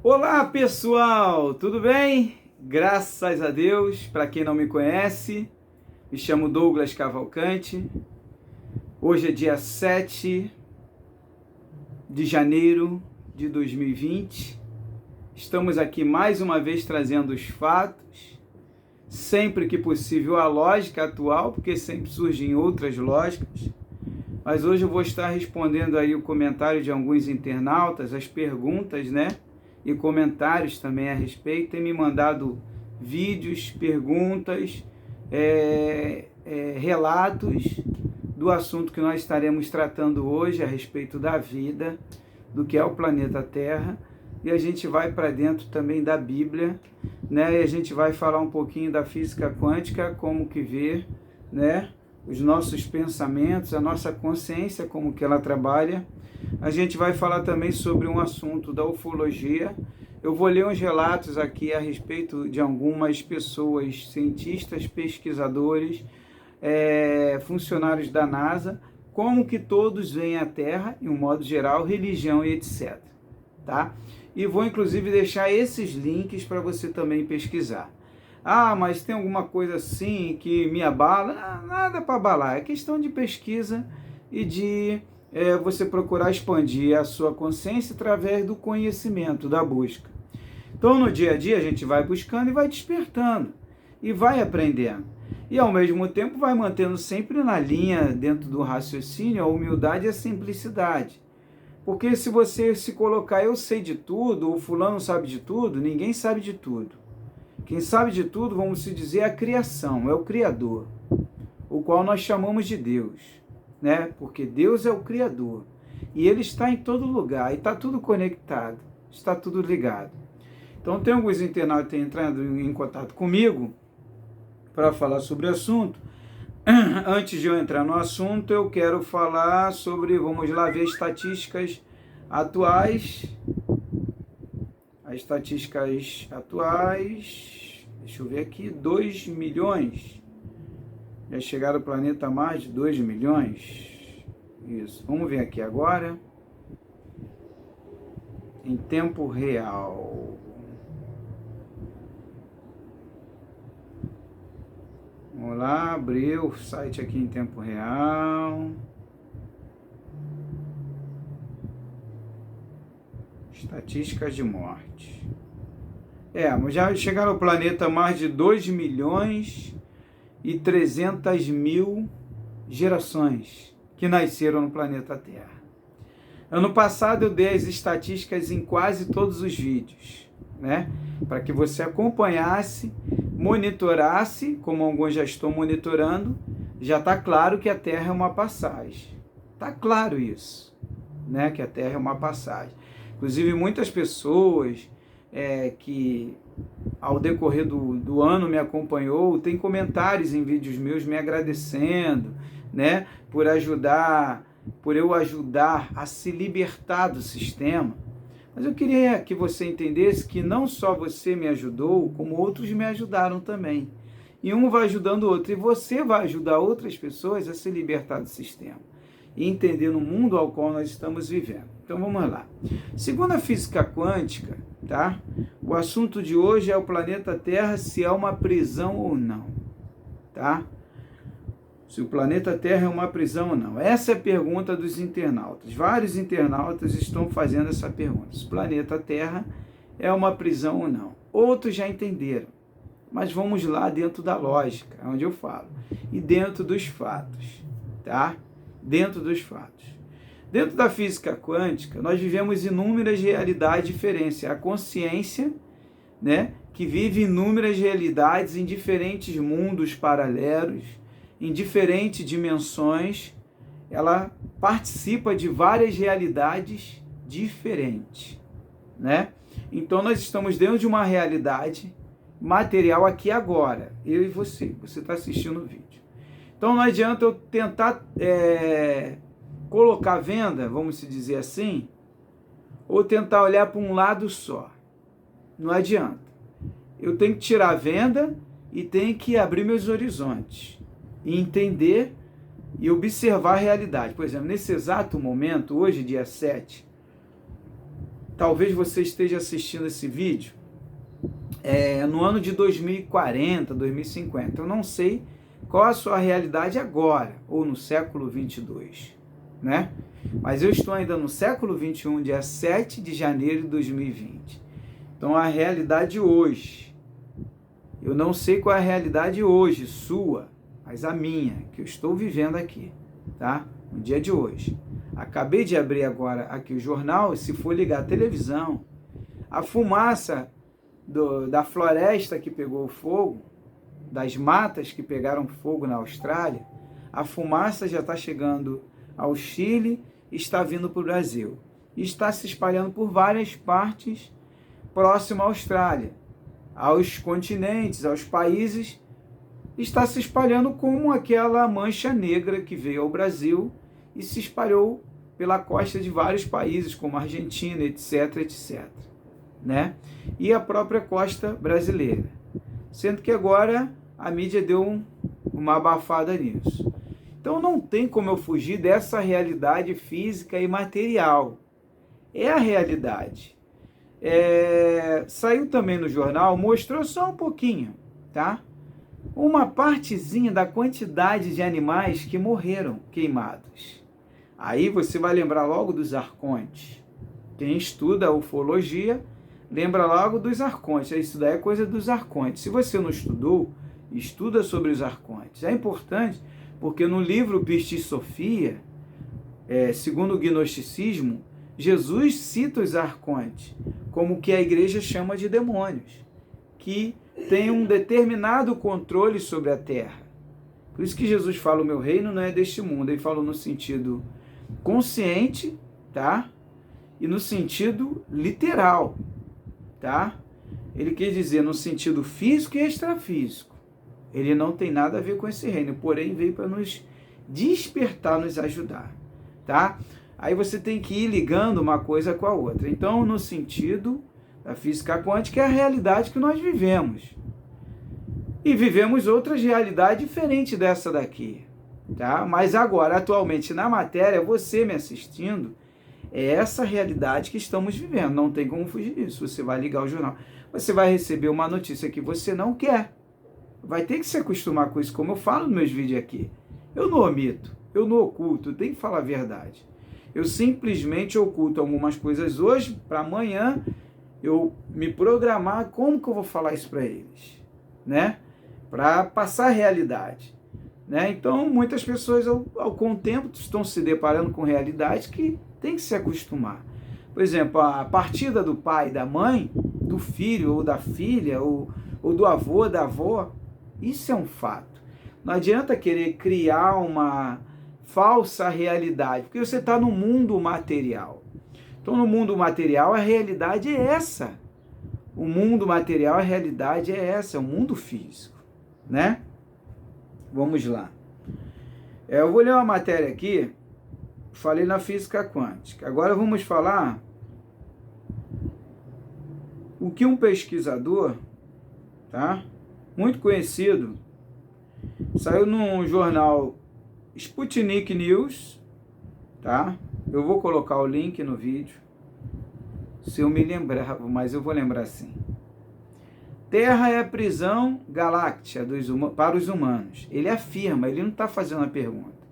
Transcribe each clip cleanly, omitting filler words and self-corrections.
Olá pessoal, tudo bem? Graças a Deus. Para quem não me conhece, me chamo Douglas Cavalcante. Hoje é dia 7 de janeiro de 2020. Estamos aqui mais uma vez trazendo os fatos, sempre que possível a lógica atual, porque sempre surgem outras lógicas. Mas hoje eu vou estar respondendo aí o comentário de alguns internautas, as perguntas, né? E comentários também a respeito. Tem me mandado vídeos, perguntas, relatos do assunto que nós estaremos tratando hoje a respeito da vida, do que é o planeta Terra. E a gente vai para dentro também da Bíblia, né? E a gente vai falar um pouquinho da física quântica, como que vê, né? Os nossos pensamentos, a nossa consciência, como que ela trabalha. A gente vai falar também sobre um assunto da ufologia. Eu vou ler uns relatos aqui a respeito de algumas pessoas, cientistas, pesquisadores, funcionários da NASA, como que todos veem a Terra, em um modo geral, religião e etc. Tá? E vou inclusive deixar esses links para você também pesquisar. Ah, mas tem alguma coisa assim que me abala? Nada para abalar, é questão de pesquisa e de você procurar expandir a sua consciência através do conhecimento, da busca. Então, no dia a dia, a gente vai buscando e vai despertando, e vai aprendendo. E, ao mesmo tempo, vai mantendo sempre na linha, dentro do raciocínio, a humildade e a simplicidade. Porque se você se colocar, eu sei de tudo, o fulano sabe de tudo, ninguém sabe de tudo. Quem sabe de tudo, vamos se dizer, é a criação, é o Criador, o qual nós chamamos de Deus, né? Porque Deus é o Criador, e Ele está em todo lugar, e está tudo conectado, está tudo ligado. Então tem alguns internautas entrando em contato comigo para falar sobre o assunto. Antes de eu entrar no assunto, eu quero falar sobre, vamos lá ver estatísticas atuais. As estatísticas atuais, deixa eu ver aqui, 2 milhões. Já chegaram ao planeta a mais de 2 milhões. Isso, vamos ver aqui agora. Em tempo real. Vamos lá, abrir o site aqui em tempo real. Estatísticas de morte. Mas já chegaram ao planeta mais de 2 milhões e 300 mil gerações que nasceram no planeta Terra. Ano passado eu dei as estatísticas em quase todos os vídeos, né? Para que você acompanhasse, monitorasse, como alguns já estão monitorando, já está claro que a Terra é uma passagem. Está claro isso, né? Que a Terra é uma passagem. Inclusive, muitas pessoas que, ao decorrer do ano, me acompanhou, tem comentários em vídeos meus me agradecendo, né, por eu ajudar a se libertar do sistema. Mas eu queria que você entendesse que não só você me ajudou, como outros me ajudaram também. E um vai ajudando o outro, e você vai ajudar outras pessoas a se libertar do sistema e entender no mundo ao qual nós estamos vivendo. Então vamos lá. Segundo a física quântica, tá? O assunto de hoje é o planeta Terra, se é uma prisão ou não, tá? Se o planeta Terra é uma prisão ou não. Essa é a pergunta dos internautas. Vários internautas estão fazendo essa pergunta. Se o planeta Terra é uma prisão ou não. Outros já entenderam. Mas vamos lá dentro da lógica, é onde eu falo. E dentro dos fatos, tá? Dentro dos fatos. Dentro da física quântica, nós vivemos inúmeras realidades diferentes. A consciência, né, que vive inúmeras realidades em diferentes mundos paralelos, em diferentes dimensões, ela participa de várias realidades diferentes, né? Então nós estamos dentro de uma realidade material aqui agora, eu e você está assistindo o vídeo. Então não adianta eu tentar colocar venda, vamos se dizer assim, ou tentar olhar para um lado só. Não adianta. Eu tenho que tirar a venda e tenho que abrir meus horizontes e entender e observar a realidade. Por exemplo, nesse exato momento, hoje, dia 7, talvez você esteja assistindo esse vídeo no ano de 2040, 2050. Eu não sei qual a sua realidade agora, ou no século 22, né? Mas eu estou ainda no século 21, dia 7 de janeiro de 2020. Então, a realidade hoje, eu não sei qual é a realidade hoje, sua, mas a minha, que eu estou vivendo aqui, tá? No dia de hoje. Acabei de abrir agora aqui o jornal, e se for ligar a televisão, a fumaça da floresta que pegou fogo, das matas que pegaram fogo na Austrália, a fumaça já está chegando ao Chile e está vindo para o Brasil. E está se espalhando por várias partes próximo à Austrália, aos continentes, aos países, está se espalhando como aquela mancha negra que veio ao Brasil e se espalhou pela costa de vários países, como Argentina, etc, etc, né? E a própria costa brasileira. Sendo que agora a mídia deu uma abafada nisso. Então não tem como eu fugir dessa realidade física e material. É a realidade. Saiu também no jornal, mostrou só um pouquinho, tá? Uma partezinha da quantidade de animais que morreram queimados. Aí você vai lembrar logo dos arcontes. Quem estuda ufologia lembra logo dos arcontes. Isso daí é coisa dos arcontes. Se você não estudou, estuda sobre os arcontes. É importante porque no livro Pistis Sophia, segundo o gnosticismo, Jesus cita os arcontes como que a igreja chama de demônios, que tem um determinado controle sobre a terra. Por isso que Jesus fala, o meu reino não é deste mundo. Ele fala no sentido consciente, tá? E no sentido literal, tá? Ele quer dizer no sentido físico e extrafísico. Ele não tem nada a ver com esse reino, porém veio para nos despertar, nos ajudar, tá? Aí você tem que ir ligando uma coisa com a outra. Então, no sentido da física quântica, é a realidade que nós vivemos. E vivemos outras realidades diferentes dessa daqui, tá? Mas agora, atualmente, na matéria, você me assistindo, é essa realidade que estamos vivendo. Não tem como fugir disso. Você vai ligar o jornal, você vai receber uma notícia que você não quer. Vai ter que se acostumar com isso, como eu falo nos meus vídeos aqui. Eu não omito, eu não oculto, eu tenho que falar a verdade. Eu simplesmente oculto algumas coisas hoje, para amanhã eu me programar como que eu vou falar isso para eles, né? Para passar a realidade, né? Então, muitas pessoas, com o tempo, estão se deparando com realidades que tem que se acostumar. Por exemplo, a partida do pai e da mãe, do filho ou da filha, ou do avô, da avó, isso é um fato. Não adianta querer criar uma falsa realidade, porque você está no mundo material. Então, no mundo material, a realidade é essa. O mundo material, a realidade é essa, é o mundo físico, né? Vamos lá. Eu vou ler uma matéria aqui, falei na física quântica. Agora vamos falar o que um pesquisador, tá? Muito conhecido, saiu num jornal Sputnik News, tá? Eu vou colocar o link no vídeo, se eu me lembrar, mas eu vou lembrar sim. Terra é a prisão galáctea para os humanos. Ele afirma, ele não está fazendo a pergunta.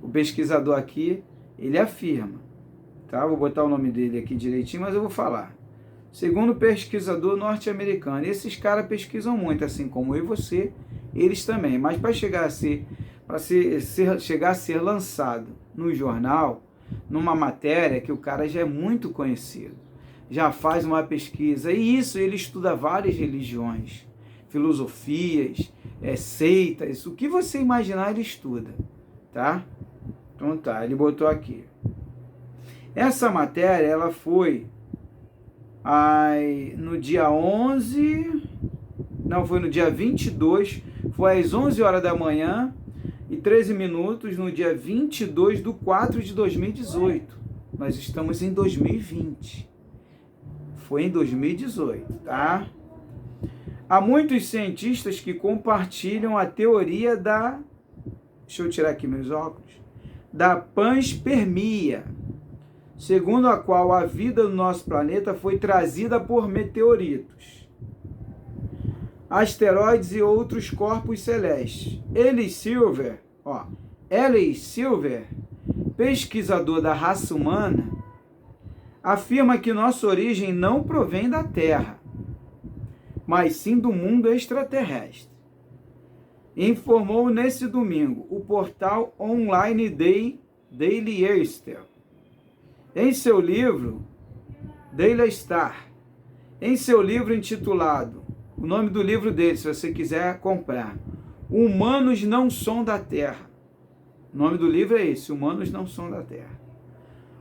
O pesquisador aqui, ele afirma, tá? Vou botar o nome dele aqui direitinho, mas eu vou falar. Segundo o pesquisador norte-americano, esses caras pesquisam muito, assim como eu e você, eles também. Mas para chegar a ser lançado no jornal, numa matéria que o cara já é muito conhecido, já faz uma pesquisa, e isso ele estuda várias religiões, filosofias, seitas, o que você imaginar ele estuda, tá? Então tá, ele botou aqui. Essa matéria, ela foi no dia 11, não, foi no dia 22, foi às 11 horas da manhã e 13 minutos, no dia 22/4 de 2018. Nós estamos em 2020. Foi em 2018, tá? Há muitos cientistas que compartilham a teoria da... Deixa eu tirar aqui meus óculos. Da panspermia. segundo a qual a vida do nosso planeta foi trazida por meteoritos, asteroides e outros corpos celestes. Ellis Silver, pesquisador da raça humana, afirma que nossa origem não provém da Terra, mas sim do mundo extraterrestre. Informou nesse domingo o portal online Daily Star. Em seu livro, Daily Star, em seu livro intitulado, o nome do livro dele, se você quiser comprar, Humanos Não São da Terra. O nome do livro é esse, Humanos Não São da Terra.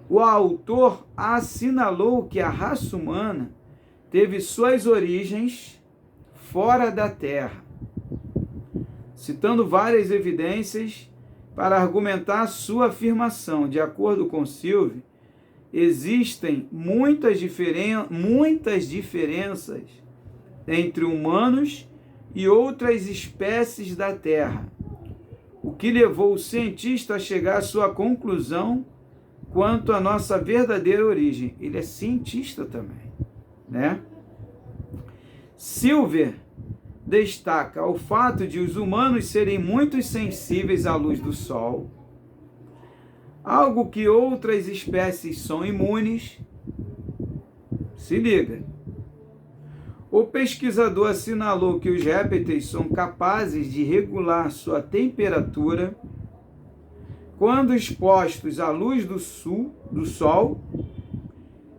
O autor assinalou que a raça humana teve suas origens fora da Terra, citando várias evidências para argumentar sua afirmação. De acordo com Silver, existem muitas diferenças entre humanos e outras espécies da Terra, o que levou o cientista a chegar à sua conclusão quanto à nossa verdadeira origem. Ele é cientista também, né? Silver destaca o fato de os humanos serem muito sensíveis à luz do sol, algo que outras espécies são imunes. Se liga. O pesquisador assinalou que os répteis são capazes de regular sua temperatura quando expostos à luz do sol,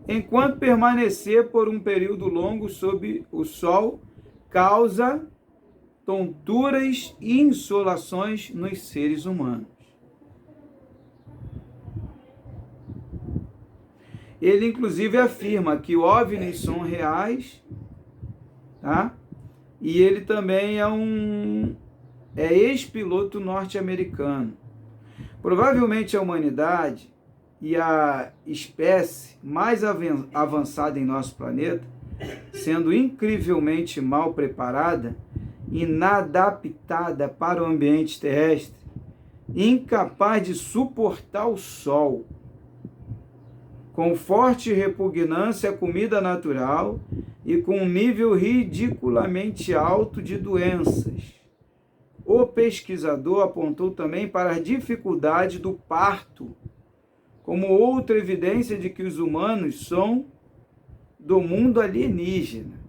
enquanto permanecer por um período longo sob o sol causa tonturas e insolações nos seres humanos. Ele inclusive afirma que OVNIs são reais, tá? E ele também é ex-piloto norte-americano. Provavelmente a humanidade e a espécie mais avançada em nosso planeta, sendo incrivelmente mal preparada, inadaptada para o ambiente terrestre, incapaz de suportar o sol, com forte repugnância à comida natural e com um nível ridiculamente alto de doenças. O pesquisador apontou também para a dificuldade do parto, como outra evidência de que os humanos são do mundo alienígena.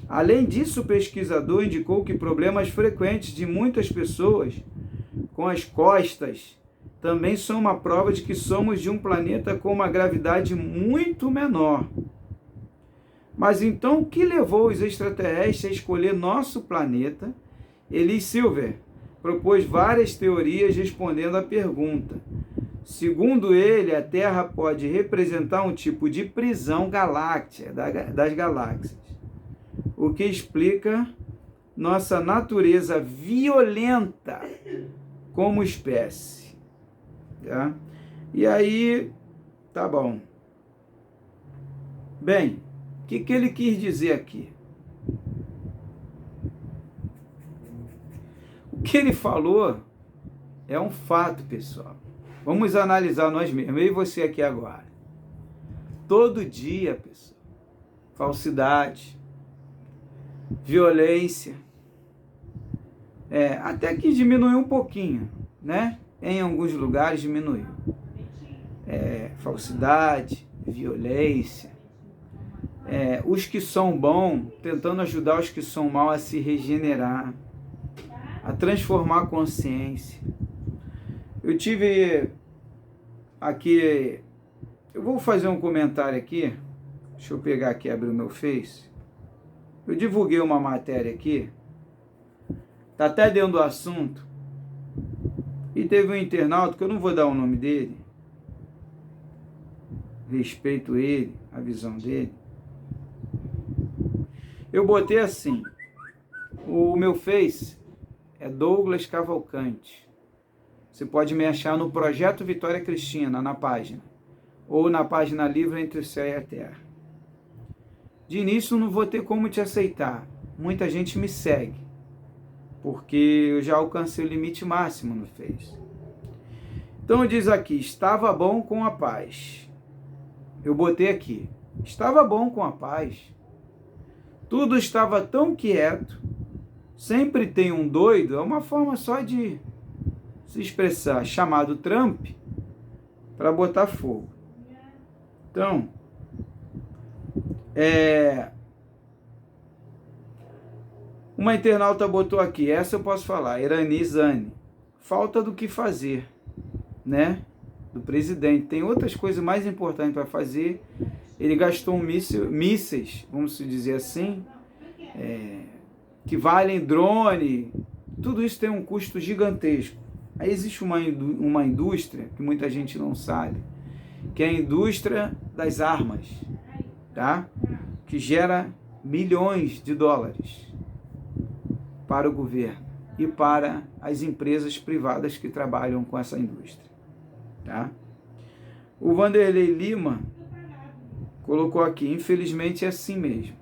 Além disso, o pesquisador indicou que problemas frequentes de muitas pessoas com as costas também são uma prova de que somos de um planeta com uma gravidade muito menor. Mas então, o que levou os extraterrestres a escolher nosso planeta? Ellis Silver propôs várias teorias respondendo à pergunta. Segundo ele, a Terra pode representar um tipo de prisão galáctica das galáxias, o que explica nossa natureza violenta como espécie. Tá? E aí, tá bom. Bem, o que ele quis dizer aqui? O que ele falou é um fato, pessoal. Vamos analisar nós mesmos, eu e você aqui agora. Todo dia, pessoal, falsidade, violência, até que diminuiu um pouquinho, né? Em alguns lugares diminuiu. Falsidade, violência, os que são bons tentando ajudar os que são mal a se regenerar, a transformar a consciência. Eu tive aqui, eu vou fazer um comentário aqui, deixa eu pegar aqui, abrir o meu Face. Eu divulguei uma matéria aqui, tá até dentro do assunto, e teve um internauta, que eu não vou dar o nome dele, respeito ele, a visão dele. Eu botei assim, o meu Face é Douglas Cavalcante. Você pode me achar no Projeto Vitória Cristina, na página, ou na página Livre Entre o Céu e a Terra. De início não vou ter como te aceitar. Muita gente me segue, porque eu já alcancei o limite máximo no Face. Então diz aqui, estava bom com a paz. eu botei aqui. Estava bom com a paz. Tudo estava tão quieto. Sempre tem um doido, é uma forma só de se expressar, chamado Trump, para botar fogo. Então, uma internauta botou aqui, essa eu posso falar, Irani Zani, falta do que fazer, né? Do presidente. Tem outras coisas mais importantes para fazer. Ele gastou mísseis, vamos dizer assim, que valem drone. Tudo isso tem um custo gigantesco. Aí existe uma indústria que muita gente não sabe, que é a indústria das armas, tá? Que gera milhões de dólares para o governo e para as empresas privadas que trabalham com essa indústria, tá? O Vanderlei Lima colocou aqui, infelizmente é assim mesmo.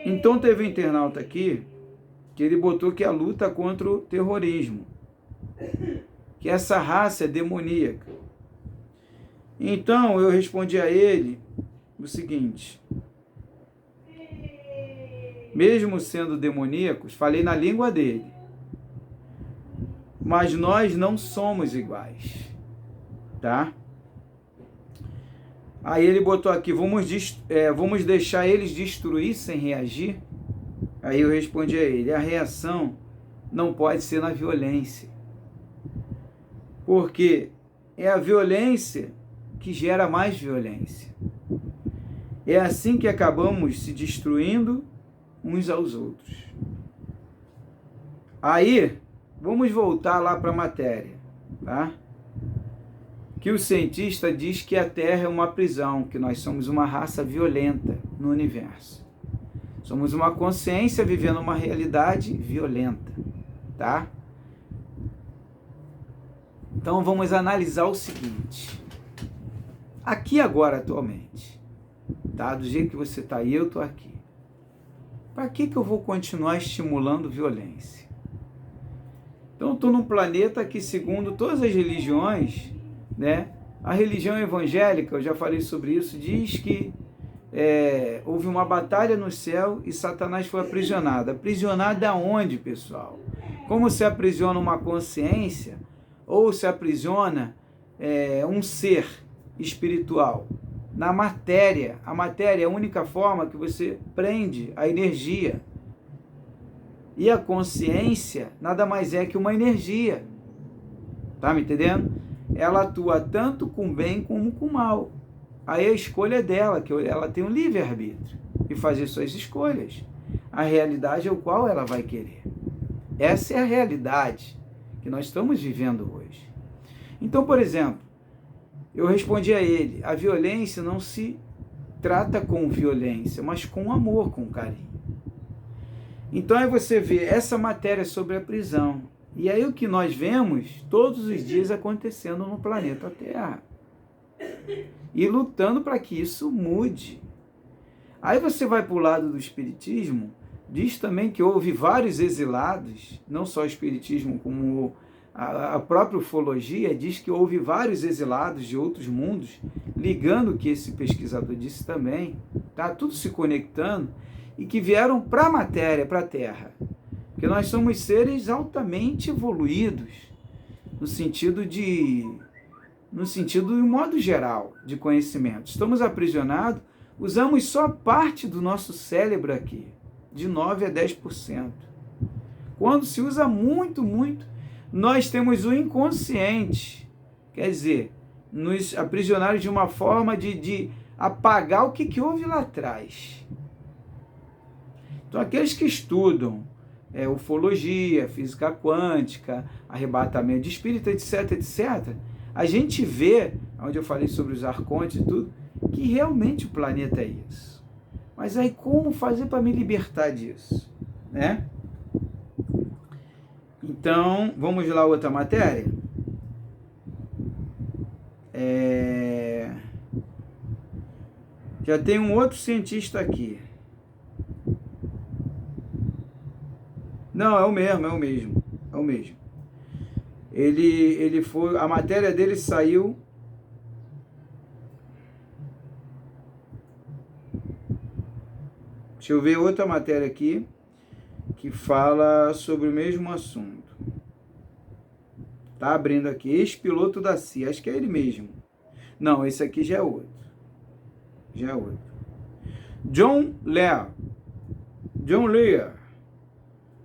Então teve um internauta aqui que ele botou que a luta contra o terrorismo, que essa raça é demoníaca. Então eu respondi a ele o seguinte: mesmo sendo demoníacos, falei na língua dele, mas nós não somos iguais, tá? Aí ele botou aqui, vamos deixar eles destruir sem reagir? Aí eu respondi a ele, a reação não pode ser na violência, porque é a violência que gera mais violência. É assim que acabamos se destruindo uns aos outros. Aí, vamos voltar lá para a matéria, tá? Que o cientista diz que a Terra é uma prisão, que nós somos uma raça violenta no universo. Somos uma consciência vivendo uma realidade violenta, tá? Então vamos analisar o seguinte. Aqui agora, atualmente, tá? Do jeito que você está aí, eu estou aqui. Para que eu vou continuar estimulando violência? Então eu estou num planeta que, segundo todas as religiões, né? A religião evangélica, eu já falei sobre isso, diz que houve uma batalha no céu e Satanás foi aprisionado. Aprisionado aonde, pessoal? Como se aprisiona uma consciência ou se aprisiona um ser espiritual? Na matéria. A matéria é a única forma que você prende a energia. E a consciência nada mais é que uma energia. Tá me entendendo? Ela atua tanto com bem como com mal. Aí a escolha é dela, que ela tem um livre-arbítrio e fazer suas escolhas. A realidade é o qual ela vai querer. Essa é a realidade que nós estamos vivendo hoje. Então, por exemplo, eu respondi a ele, a violência não se trata com violência, mas com amor, com carinho. Então aí você vê essa matéria sobre a prisão. E aí o que nós vemos todos os dias acontecendo no planeta Terra. E lutando para que isso mude. Aí você vai para o lado do espiritismo, diz também que houve vários exilados, não só o espiritismo, como a própria ufologia diz que houve vários exilados de outros mundos, ligando o que esse pesquisador disse também, tá tudo se conectando, e que vieram para a matéria, para a Terra. Porque nós somos seres altamente evoluídos, no sentido de modo geral, de conhecimento. Estamos aprisionados, usamos só parte do nosso cérebro aqui, de 9 a 10%. Quando se usa muito, nós temos o inconsciente, quer dizer, nos aprisionaram de uma forma de apagar o que houve lá atrás. Então, aqueles que estudam ufologia, física quântica, arrebatamento de espírito, etc., a gente vê, onde eu falei sobre os arcontes e tudo, que realmente o planeta é isso. Mas aí como fazer para me libertar disso? Né? Então, vamos lá, outra matéria. Já tem um outro cientista aqui. Não, é o mesmo. Ele foi, a matéria dele saiu Deixa eu ver outra matéria aqui que fala sobre o mesmo assunto. Tá abrindo aqui, ex-piloto da CIA, acho que é ele mesmo. Não, esse aqui já é outro. Já é outro. John Lear,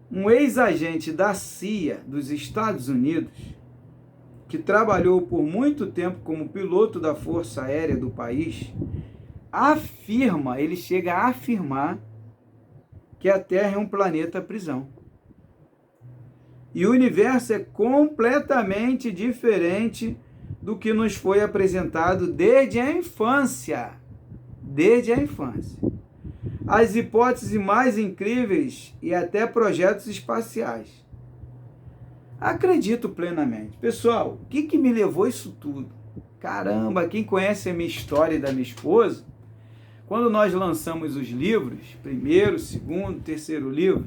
um ex-agente da CIA dos Estados Unidos, que trabalhou por muito tempo como piloto da Força Aérea do país, afirma, ele chega a afirmar que a Terra é um planeta prisão. E o universo é completamente diferente do que nos foi apresentado desde a infância. Desde a infância. As hipóteses mais incríveis e até projetos espaciais. Acredito plenamente. Pessoal, o que me levou a isso tudo? Caramba, quem conhece a minha história e da minha esposa, quando nós lançamos os livros, primeiro, segundo, terceiro livro,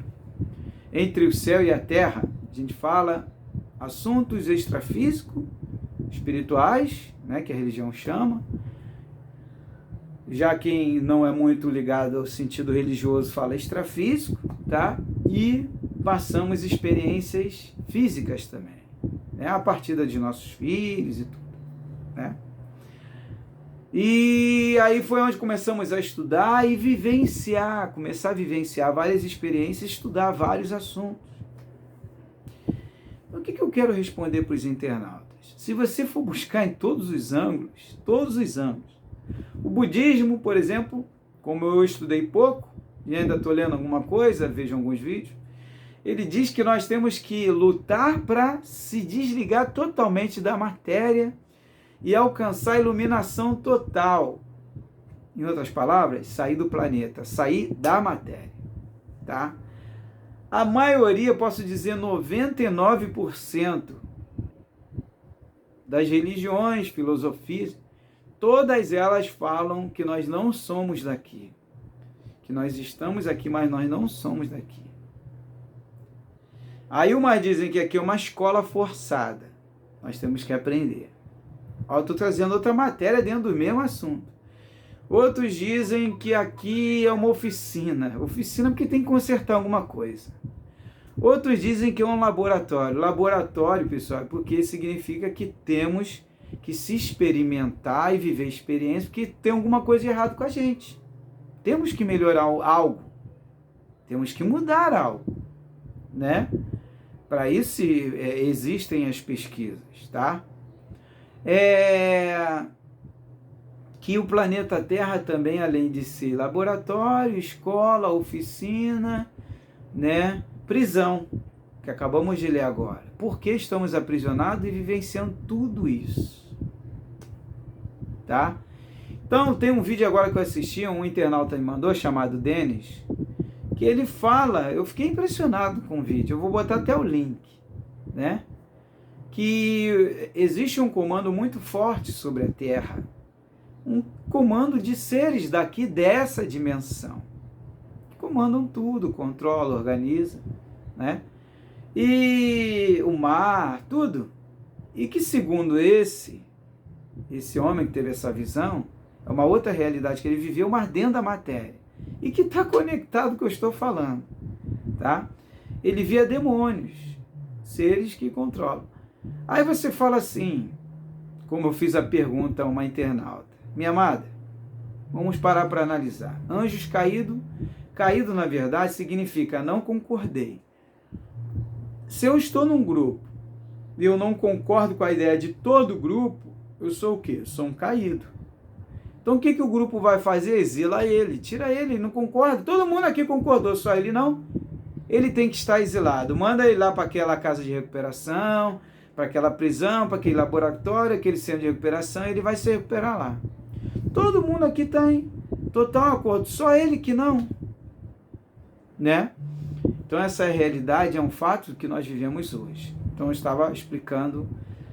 Entre o Céu e a Terra, a gente fala assuntos extrafísicos, espirituais, né, que a religião chama. Já quem não é muito ligado ao sentido religioso fala extrafísico, tá? E passamos experiências físicas também, né? A partir de nossos filhos e tudo, né? E aí foi onde começamos a estudar e vivenciar, começar a vivenciar várias experiências, estudar vários assuntos. O que eu quero responder para os internautas? Se você for buscar em todos os ângulos, o budismo, por exemplo, como eu estudei pouco, e ainda estou lendo alguma coisa, vejo alguns vídeos, ele diz que nós temos que lutar para se desligar totalmente da matéria e alcançar a iluminação total. Em outras palavras, sair do planeta, sair da matéria, tá? A maioria, posso dizer 99% das religiões, filosofias, todas elas falam que nós não somos daqui, que nós estamos aqui, mas nós não somos daqui. Aí umas dizem que aqui é uma escola forçada, nós temos que aprender. Eu estou trazendo outra matéria dentro do mesmo assunto. Outros dizem que aqui é uma oficina porque tem que consertar alguma coisa. Outros dizem que é um laboratório. Laboratório, pessoal, porque significa que temos que se experimentar e viver experiência, porque tem alguma coisa de errado com a gente. Temos que melhorar algo. Temos que mudar algo, né? Para isso existem as pesquisas, tá? Que o planeta Terra também, além de ser laboratório, escola, oficina, né, prisão, que acabamos de ler agora. Por que estamos aprisionados e vivenciando tudo isso? Tá? Então, tem um vídeo agora que eu assisti, um internauta me mandou, chamado Denis, que ele fala, eu fiquei impressionado com o vídeo, eu vou botar até o link, né? Que existe um comando muito forte sobre a Terra, um comando de seres daqui dessa dimensão, que comandam tudo, controlam, organizam, né? E o mar, tudo. E que segundo esse homem que teve essa visão, é uma outra realidade que ele viveu, mas dentro da matéria, e que está conectado com o que eu estou falando, tá? Ele via demônios, seres que controlam. Aí você fala assim, como eu fiz a pergunta a uma internauta: minha amada, vamos parar para analisar. Anjos caído, caído na verdade significa não concordei. Se eu estou num grupo e eu não concordo com a ideia de todo o grupo, eu sou o quê? Eu sou um caído. Então o que o grupo vai fazer? Exila ele, tira ele, não concorda. Todo mundo aqui concordou, só ele não. Ele tem que estar exilado. Manda ele lá para aquela casa de recuperação, para aquela prisão, para aquele laboratório, aquele centro de recuperação, ele vai se recuperar lá. Todo mundo aqui está em total acordo, só ele que não, né? Então essa realidade é um fato que nós vivemos hoje. Então eu estava explicando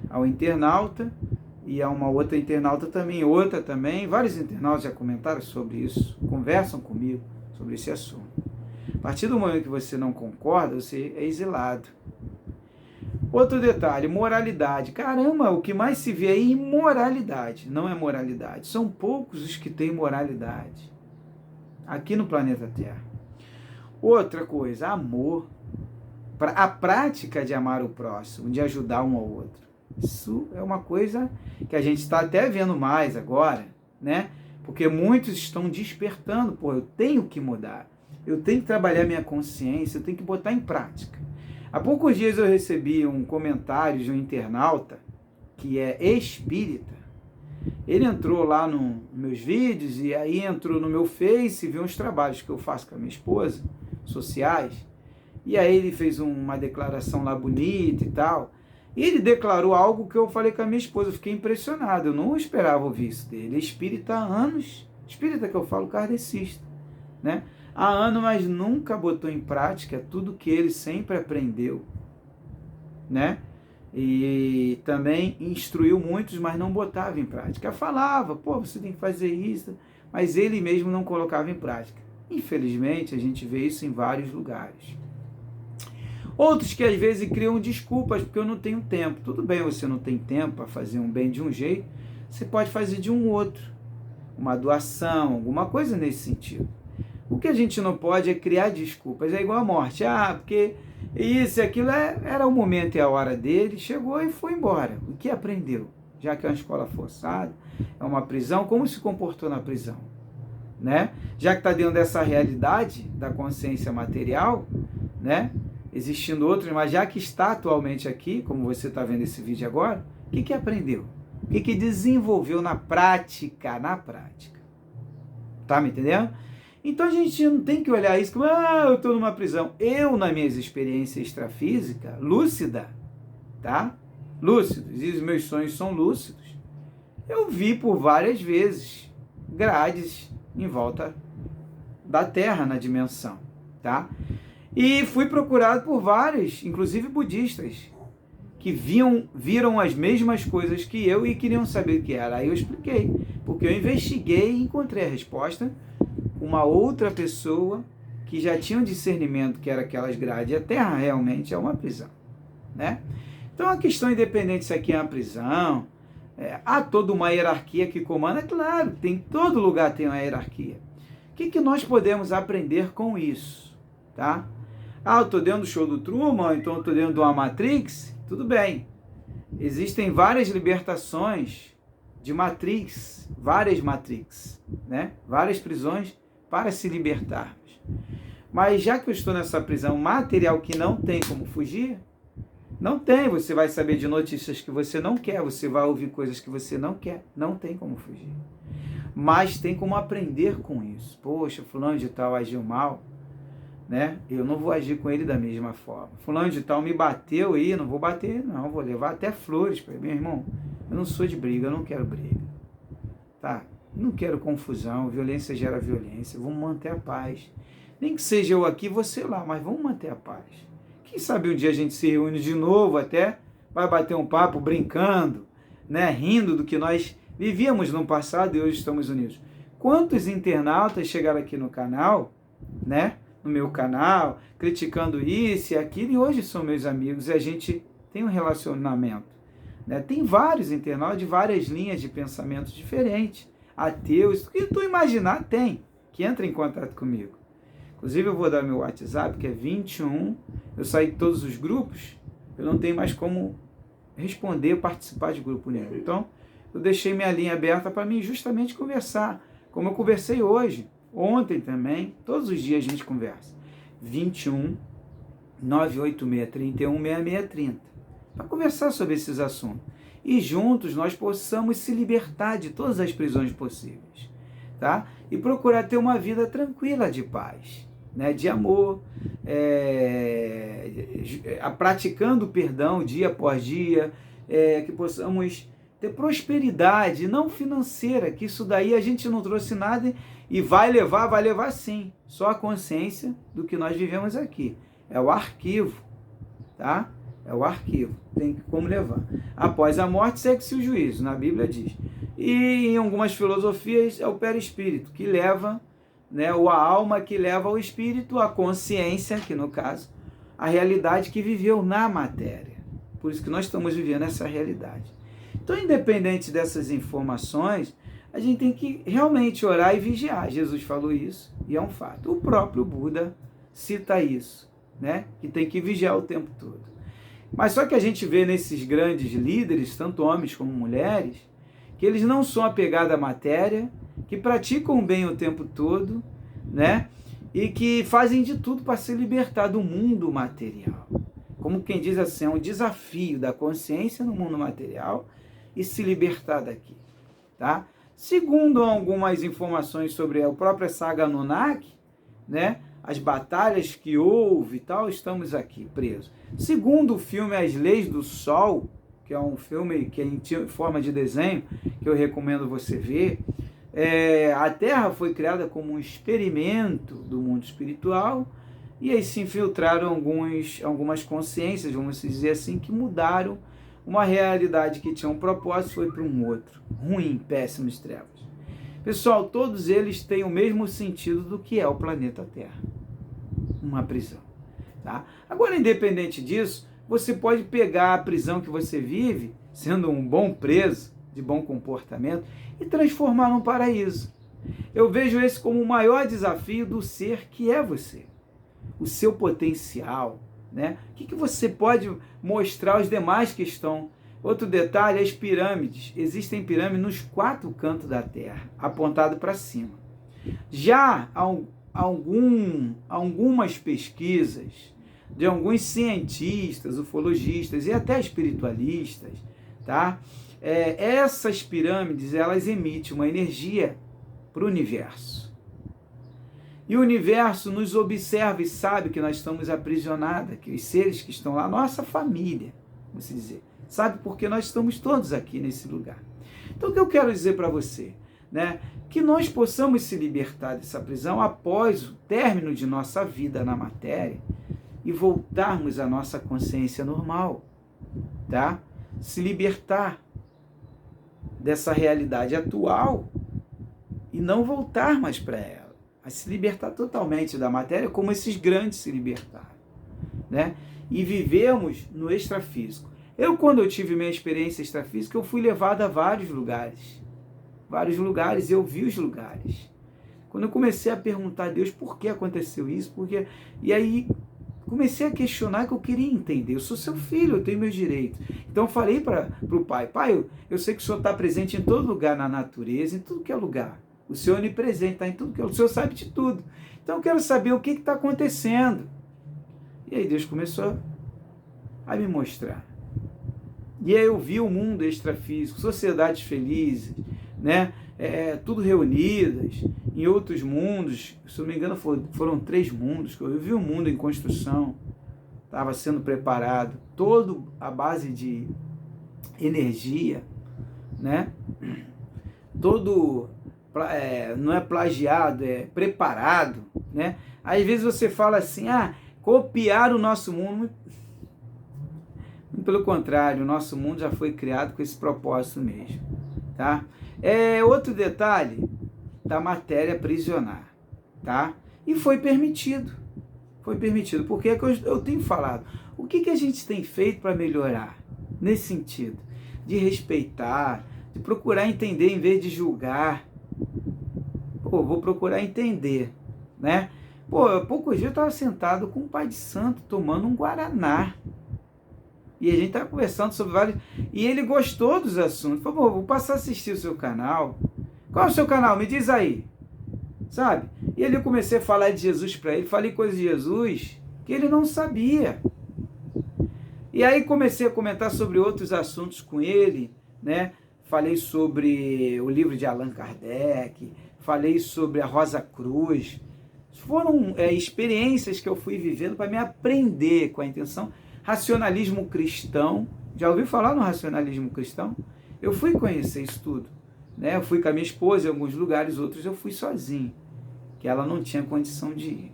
ao internauta e a uma outra internauta também, vários internautas já comentaram sobre isso, conversam comigo sobre esse assunto. A partir do momento que você não concorda, você é exilado. Outro detalhe, moralidade. Caramba, o que mais se vê aí é imoralidade, não é moralidade. São poucos os que têm moralidade aqui no planeta Terra. Outra coisa, amor. A prática de amar o próximo, de ajudar um ao outro. Isso é uma coisa que a gente está até vendo mais agora, né? Porque muitos estão despertando, pô, eu tenho que mudar, eu tenho que trabalhar minha consciência, eu tenho que botar em prática. Há poucos dias eu recebi um comentário de um internauta que é espírita. Ele entrou lá nos meus vídeos e aí entrou no meu Face e viu uns trabalhos que eu faço com a minha esposa, sociais. E aí ele fez uma declaração lá bonita e tal. E ele declarou algo que eu falei com a minha esposa. Eu fiquei impressionado. Eu não esperava ouvir isso dele. Ele é espírita há anos. Espírita que eu falo, kardecista, né? Há anos, mas nunca botou em prática tudo que ele sempre aprendeu, né? E também instruiu muitos, mas não botava em prática. Falava, pô, você tem que fazer isso. Mas ele mesmo não colocava em prática. Infelizmente, a gente vê isso em vários lugares. Outros que às vezes criam desculpas, porque eu não tenho tempo. Tudo bem, você não tem tempo para fazer um bem de um jeito, você pode fazer de um outro. Uma doação, alguma coisa nesse sentido. O que a gente não pode é criar desculpas. É igual a morte. Ah, porque isso e aquilo era o momento e a hora dele, chegou e foi embora. O que aprendeu? Já que é uma escola forçada, é uma prisão, como se comportou na prisão? Né? Já que está dentro dessa realidade da consciência material, né? Existindo outros, mas já que está atualmente aqui, como você está vendo esse vídeo agora, o que aprendeu? O que desenvolveu na prática? Na prática. Tá me entendendo? Então a gente não tem que olhar isso como, eu estou numa prisão. Eu, na minha experiência extrafísica, lúcida, tá? Lúcidos, e os meus sonhos são lúcidos. Eu vi por várias vezes grades em volta da Terra, na dimensão, tá? E fui procurado por vários, inclusive budistas, que viram as mesmas coisas que eu e queriam saber o que era. Aí eu expliquei, porque eu investiguei e encontrei a resposta com uma outra pessoa que já tinha um discernimento que era aquelas grades. A Terra realmente é uma prisão, né? Então a questão independente se aqui é uma prisão, há toda uma hierarquia que comanda, claro, todo lugar tem uma hierarquia. O que nós podemos aprender com isso, tá? Eu estou dentro do show do Truman, então eu estou dentro de uma Matrix, tudo bem. Existem várias libertações de Matrix, várias Matrix, né? Várias prisões para se libertarmos. Mas já que eu estou nessa prisão material que não tem como fugir, não tem, você vai saber de notícias que você não quer, você vai ouvir coisas que você não quer, não tem como fugir. Mas tem como aprender com isso. Poxa, fulano de tal agiu mal, né? Eu não vou agir com ele da mesma forma. Fulano de tal me bateu e não vou bater, não, vou levar até flores para ele. Meu irmão, eu não sou de briga, eu não quero briga, tá? Não quero confusão, violência gera violência, vamos manter a paz. Nem que seja eu aqui, você lá, mas vamos manter a paz. Quem sabe um dia a gente se reúne de novo até, vai bater um papo brincando, né? Rindo do que nós vivíamos no passado e hoje estamos unidos. Quantos internautas chegaram aqui no canal, né? No meu canal, criticando isso e aquilo, e hoje são meus amigos e a gente tem um relacionamento, né? Tem vários internautas de várias linhas de pensamento diferentes, ateus, o que tu imaginar tem, que entra em contato comigo. Inclusive eu vou dar meu WhatsApp, que é 21, eu saí de todos os grupos, eu não tenho mais como responder, participar de grupo nenhum. Então, eu deixei minha linha aberta para mim justamente conversar, como eu conversei hoje. Ontem também, todos os dias a gente conversa. 21 986 31 6630. Para conversar sobre esses assuntos. E juntos nós possamos se libertar de todas as prisões possíveis. Tá? E procurar ter uma vida tranquila de paz, né? De amor, praticando o perdão dia após dia, que possamos ter prosperidade, não financeira, que isso daí a gente não trouxe nada e vai levar sim, só a consciência do que nós vivemos aqui. É o arquivo, tá? É o arquivo, tem como levar. Após a morte, segue-se o juízo, na Bíblia diz. E em algumas filosofias é o perispírito, que leva, né, ou a alma que leva ao espírito, a consciência, que no caso, a realidade que viveu na matéria, Por isso que nós estamos vivendo essa realidade. Então, independente dessas informações, a gente tem que realmente orar e vigiar. Jesus falou isso e é um fato. O próprio Buda cita isso, né? Que tem que vigiar o tempo todo. Mas só que a gente vê nesses grandes líderes, tanto homens como mulheres, que eles não são apegados à matéria, que praticam bem o tempo todo, né? E que fazem de tudo para se libertar do mundo material. Como quem diz assim, é um desafio da consciência no mundo material e se libertar daqui, tá? Segundo algumas informações sobre a própria saga Anunnaki, né? As batalhas que houve e tal, estamos aqui presos. Segundo o filme As Leis do Sol, que é um filme que é em forma de desenho, que eu recomendo você ver, a Terra foi criada como um experimento do mundo espiritual, e aí se infiltraram algumas consciências, vamos dizer assim, que mudaram uma realidade que tinha um propósito, foi para um outro, ruim, péssimo, trevas. Pessoal, todos eles têm o mesmo sentido do que é o planeta Terra, uma prisão. Tá? Agora, independente disso, você pode pegar a prisão que você vive, sendo um bom preso, de bom comportamento, e transformar num paraíso. Eu vejo esse como o maior desafio do ser que é você. O seu potencial, né? O que você pode mostrar aos demais que estão. Outro detalhe, as pirâmides. Existem pirâmides nos 4 cantos da Terra, apontado para cima. Já algumas pesquisas de alguns cientistas, ufologistas e até espiritualistas, tá? Essas pirâmides, elas emitem uma energia para o universo. E o universo nos observa e sabe que nós estamos aprisionados, que os seres que estão lá, nossa família, vamos dizer, sabe porque nós estamos todos aqui nesse lugar. Então o que eu quero dizer para você, né? Que nós possamos se libertar dessa prisão após o término de nossa vida na matéria e voltarmos à nossa consciência normal, tá? Se libertar dessa realidade atual e não voltar mais para ela, mas se libertar totalmente da matéria, como esses grandes se libertaram, né? E vivemos no extrafísico. Quando eu tive minha experiência extrafísica, eu fui levado a vários lugares, eu vi os lugares. Quando eu comecei a perguntar a Deus por que aconteceu isso, e aí comecei a questionar, que eu queria entender. Eu sou seu filho, eu tenho meus direitos. Então eu falei para o pai, eu sei que o Senhor está presente em todo lugar na natureza, em tudo que é lugar. O Senhor é onipresente, está em tudo que é lugar. O Senhor sabe de tudo. Então eu quero saber o que está acontecendo. E aí Deus começou a me mostrar. E aí eu vi o mundo extrafísico, sociedades felizes, né? Tudo reunidas em outros mundos. Se não me engano, foram 3 mundos. Eu vi um mundo em construção, estava sendo preparado, todo à base de energia, né? Todo, não é plagiado, é preparado, né? Às vezes você fala assim, copiar o nosso mundo. Pelo contrário, o nosso mundo já foi criado com esse propósito mesmo, tá? Outro detalhe da matéria aprisionar, tá? E foi permitido, porque é que eu tenho falado. O que a gente tem feito para melhorar nesse sentido? De respeitar, de procurar entender em vez de julgar. Vou procurar entender, né? Há poucos dias eu estava sentado com o pai de santo tomando um guaraná. E a gente estava conversando sobre vários... E ele gostou dos assuntos. Falou, vou passar a assistir o seu canal. Qual é o seu canal? Me diz aí. Sabe? E aí eu comecei a falar de Jesus para ele. Falei coisas de Jesus que ele não sabia. E aí comecei a comentar sobre outros assuntos com ele, né? Falei sobre o livro de Allan Kardec. Falei sobre a Rosa Cruz. Foram experiências que eu fui vivendo para me aprender com a intenção... Racionalismo cristão, já ouviu falar no racionalismo cristão? Eu fui conhecer isso tudo, né? Eu fui com a minha esposa em alguns lugares, outros eu fui sozinho, que ela não tinha condição de ir.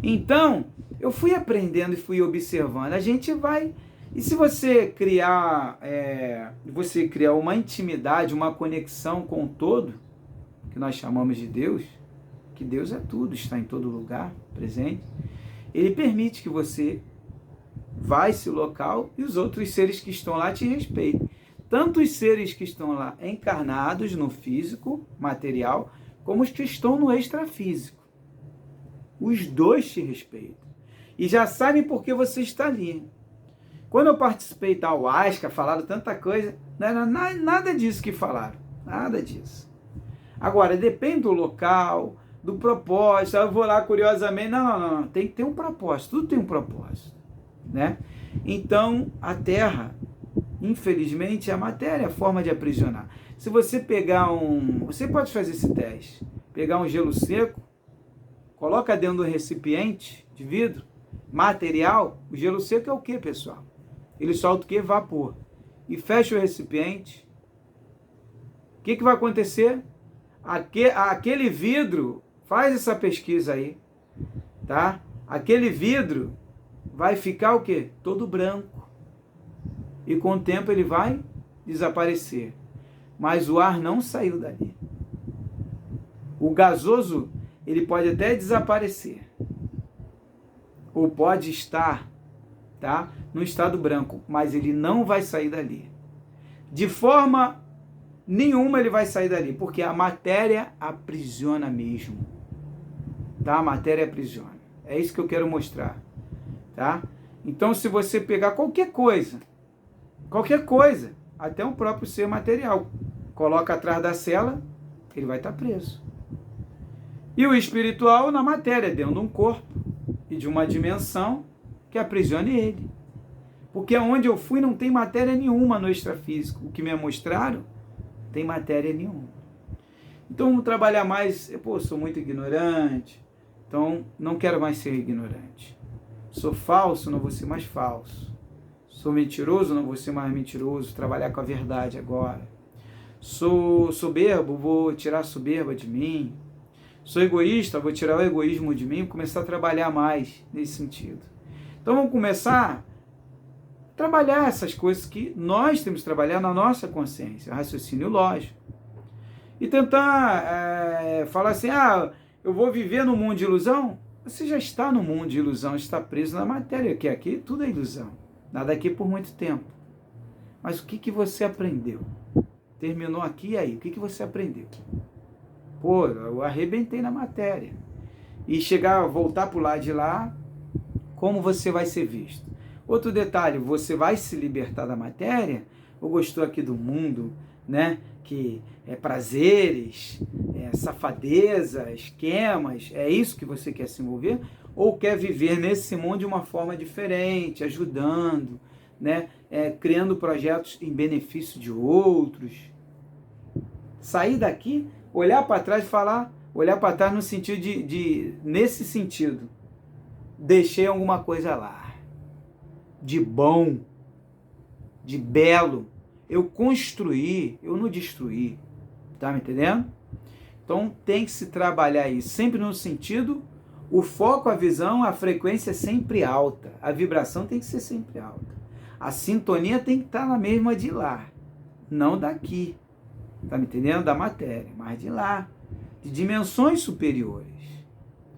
Então, eu fui aprendendo e fui observando. A gente vai... E se você criar uma intimidade, uma conexão com o todo, que nós chamamos de Deus, que Deus é tudo, está em todo lugar, presente, ele permite que você vai esse local e os outros seres que estão lá te respeitam. Tanto os seres que estão lá encarnados no físico, material, como os que estão no extrafísico. Os dois te respeitam. E já sabem por que você está ali. Quando eu participei da ayahuasca, falaram tanta coisa, não era nada disso que falaram. Nada disso. Agora, depende do local, do propósito. Eu vou lá curiosamente. Não. Tem que ter um propósito. Tudo tem um propósito. Né? Então, a Terra, infelizmente, a matéria é a forma de aprisionar. Se você pegar você pode fazer esse teste. Pegar um gelo seco, coloca dentro do recipiente de vidro, material. O gelo seco é o que, pessoal? Ele solta o que? Vapor. E fecha o recipiente. O que vai acontecer? Aquele vidro, faz essa pesquisa aí, tá? Aquele vidro vai ficar o quê? Todo branco. E com o tempo ele vai desaparecer. Mas o ar não saiu dali. O gasoso, ele pode até desaparecer. Ou pode estar, tá, no estado branco, mas ele não vai sair dali. De forma nenhuma ele vai sair dali, porque a matéria aprisiona mesmo. Tá? A matéria aprisiona. É isso que eu quero mostrar. Tá? Então, se você pegar qualquer coisa, até um próprio ser material, coloca atrás da cela, ele vai estar preso. E o espiritual na matéria, dentro de um corpo e de uma dimensão que aprisione ele. Porque onde eu fui não tem matéria nenhuma no extrafísico. O que me mostraram, tem matéria nenhuma. Então vamos trabalhar mais. Sou muito ignorante, então não quero mais ser ignorante. Sou falso, não vou ser mais falso. Sou mentiroso, não vou ser mais mentiroso. Trabalhar com a verdade agora. Sou soberbo, vou tirar a soberba de mim. Sou egoísta, vou tirar o egoísmo de mim e começar a trabalhar mais nesse sentido. Então vamos começar a trabalhar essas coisas que nós temos que trabalhar na nossa consciência, raciocínio lógico. E tentar falar assim, eu vou viver no mundo de ilusão. Você já está no mundo de ilusão, está preso na matéria, que aqui tudo é ilusão. Nada aqui por muito tempo. Mas o que você aprendeu? Terminou aqui e aí, o que você aprendeu? Eu arrebentei na matéria. E voltar para o lado de lá, como você vai ser visto? Outro detalhe, você vai se libertar da matéria? Ou gostou aqui do mundo, né? Que é prazeres, safadeza, esquemas, é isso que você quer se envolver? Ou quer viver nesse mundo de uma forma diferente, ajudando, né? Criando projetos em benefício de outros? Sair daqui, olhar para trás e falar, olhar para trás no sentido nesse sentido, deixei alguma coisa lá, de bom, de belo, eu construí, eu não destruí, tá me entendendo? Então tem que se trabalhar isso, sempre no sentido, o foco, a visão, a frequência é sempre alta, a vibração tem que ser sempre alta, a sintonia tem que estar na mesma de lá, não daqui. Tá me entendendo? Da matéria, mas de lá, de dimensões superiores.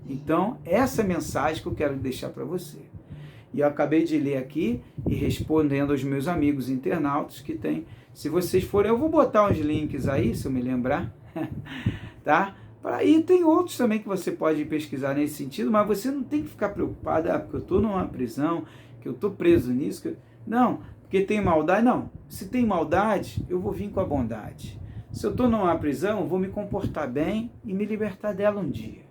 Então, essa é a mensagem que eu quero deixar para você. E eu acabei de ler aqui e respondendo aos meus amigos internautas que tem. Se vocês forem, eu vou botar uns links aí, se eu me lembrar, tá? E tem outros também que você pode pesquisar nesse sentido, mas você não tem que ficar preocupado, porque eu estou numa prisão, que eu estou preso nisso. Não, porque tem maldade. Não, se tem maldade, eu vou vir com a bondade. Se eu estou numa prisão, eu vou me comportar bem e me libertar dela um dia.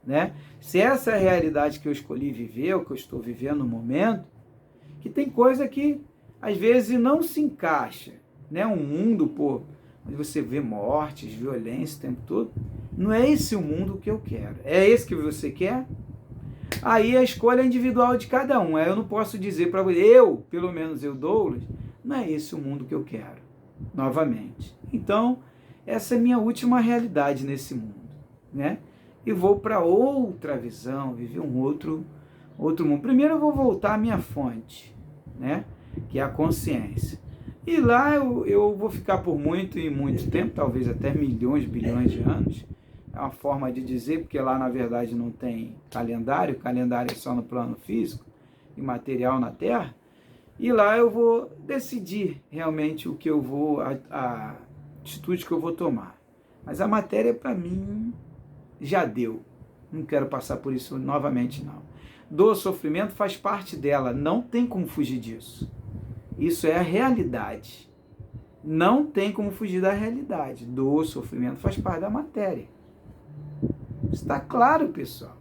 Né? Se essa é a realidade que eu escolhi viver, o que eu estou vivendo no momento, que tem coisa que às vezes não se encaixa. Né? Um mundo, onde você vê mortes, violência o tempo todo, não é esse o mundo que eu quero. É esse que você quer? Aí a escolha é individual de cada um. Aí eu não posso dizer para você, pelo menos eu, Douglas, não é esse o mundo que eu quero. Novamente. Então, essa é a minha última realidade nesse mundo, né? E vou para outra visão, viver um outro mundo. Primeiro eu vou voltar à minha fonte, né? Que é a consciência. E lá eu vou ficar por muito e muito tempo, talvez até milhões, bilhões de anos. É uma forma de dizer, porque lá na verdade não tem calendário, o calendário é só no plano físico. e material na Terra, e lá eu vou decidir realmente o que eu vou, a atitude que eu vou tomar. Mas a matéria, para mim, já deu. Não quero passar por isso novamente, não. Dor, sofrimento faz parte dela, não tem como fugir disso. Isso é a realidade. Não tem como fugir da realidade. Dor, sofrimento faz parte da matéria. Está claro, pessoal.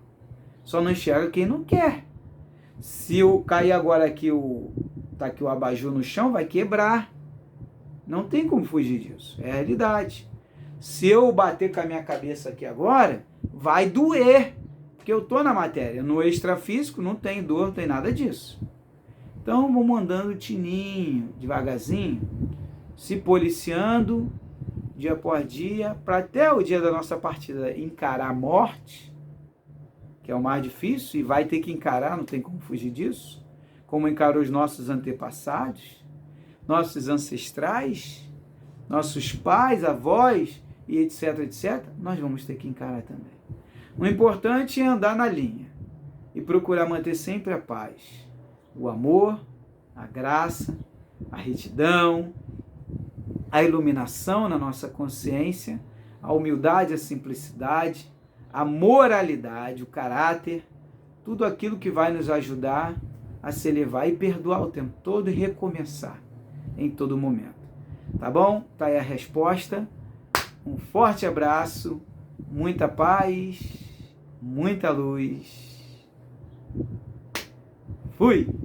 Só não enxerga quem não quer. Se eu cair agora aqui tá aqui o abajur no chão, vai quebrar. Não tem como fugir disso. É a realidade. Se eu bater com a minha cabeça aqui agora, vai doer. Porque eu estou na matéria. No extrafísico não tem dor, não tem nada disso. Então vamos andando tininho, devagarzinho, se policiando dia após dia, para até o dia da nossa partida encarar a morte, que é o mais difícil, e vai ter que encarar, não tem como fugir disso, como encarou os nossos antepassados, nossos ancestrais, nossos pais, avós, e etc, etc, nós vamos ter que encarar também. O importante é andar na linha e procurar manter sempre a paz, o amor, a graça, a retidão, a iluminação na nossa consciência, a humildade, a simplicidade, a moralidade, o caráter, tudo aquilo que vai nos ajudar a se elevar e perdoar o tempo todo e recomeçar em todo momento. Tá bom? Tá aí a resposta. Um forte abraço, muita paz, muita luz. Fui!